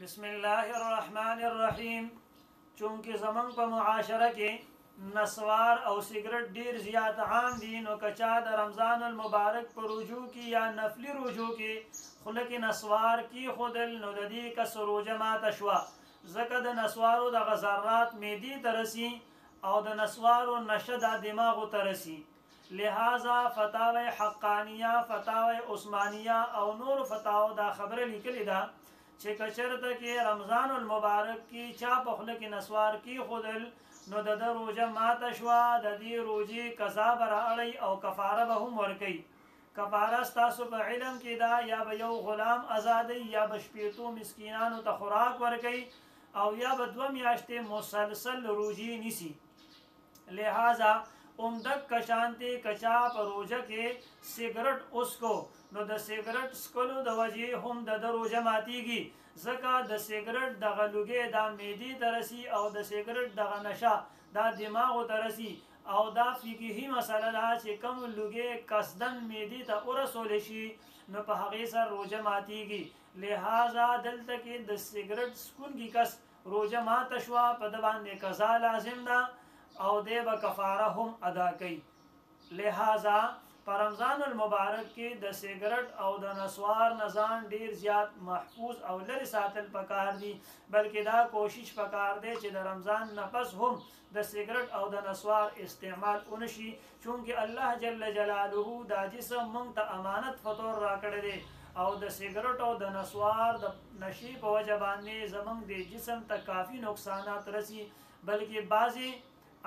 بسم الله الرحمن الرحیم. چونکه زمون په معاشره کې نسوار او سیګریټ ډیر زیات عام دي، نو کچا د رمضان المبارک په رجوع کې یا نفلی رجوع کې خوله کې نسوار کې خودل، نو د دې کس روژه ماته شوه، ځکه د نسوارو دغه ذرات معدې ته رسي او د نسوارو نشه د دماغو ته رسي. لہذا فتاوی حقانیه، فتاوی عثمانیه او نور فتاو دا خبره لیکلې ده چې کچرته کې رمضان المبارک کې چا په خوله کې نسوار کې خودل، نو د روژه ماته شوه، د دې روژې قضا به رااړئ او کفاره به هم ورکوي. کفاره ستاسو په علم کې ده، یا به یو غلام ازادوي، یا به شپېتو مسکینانو ته خوراک ورکوي، او یا به 2 میاشتې مسلسل روژې نیسي. لہذا عمدک کشانتی کچا په روژه کې سیګرټ اسکو، نو د سیګرټ سکلو د وجې هم د روژه ماتیږي، ځکه د سیګرټ دغه لوګی دا معدې ته رسي او د سیګرټ دغه نشه دا دماغو ته رسي، او دا فقهي مسله ده چې کوم لوګی قصدن معدې ته ورسولی شي نو په هغې سره روژه ماتیږي. لہذا دلته کې د سیګرټ څکونکي کس روژه ماته شوه، په ده باندې قضا لازم ده او دی به کفاره هم ادا کوي. لہذا په رمضان المبارک کې د سیګرټ او د نسوار نه ځان ډیر زیات محفوظ او لرې ساتل پکار دي، بلکې دا کوشش پکار دی چې د رمضان نه پس هم د سیګرټ او د نسوار استعمال ونشي، چونکه الله جل جلاله دا جسم موږ ته امانت فطور راکړی دی، او د سیګرټ او د نسوار د نشي په وجه باندې زموږ د جسم ته کافی نقصانات رسی. بلکې بعضې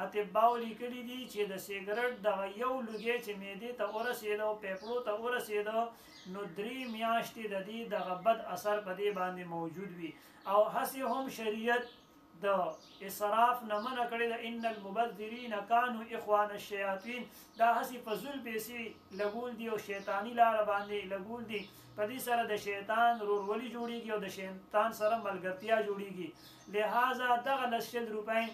اطباو لیکلي دي چې د سیګرټ دغه یو لوګی چې معدې ته ورسېده او پیپړو ته ورسېده، نو 3 میاشتې د دې دغه بد اثر په دې باندې موجود وي. او هسې هم شریعت د اسراف نه منع کړې ده، ان المبذرین کانوا اخوان الشیاطین، دا هسې فضول پیسې لګول دي او شیطاني لاره باندې لګول دي، په دې سره د شیطان رورولي جوړیږي او د شیطان سره ملګرتیا جوړیږي. لہذا دغه 100 روپۍ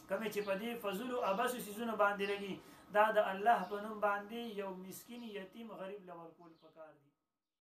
کمی چې په دې فضول او ابسو سیزونو باندې لګي، دا د الله په نوم باندې یو مسکین یتیم غریب لورکول پکار دي.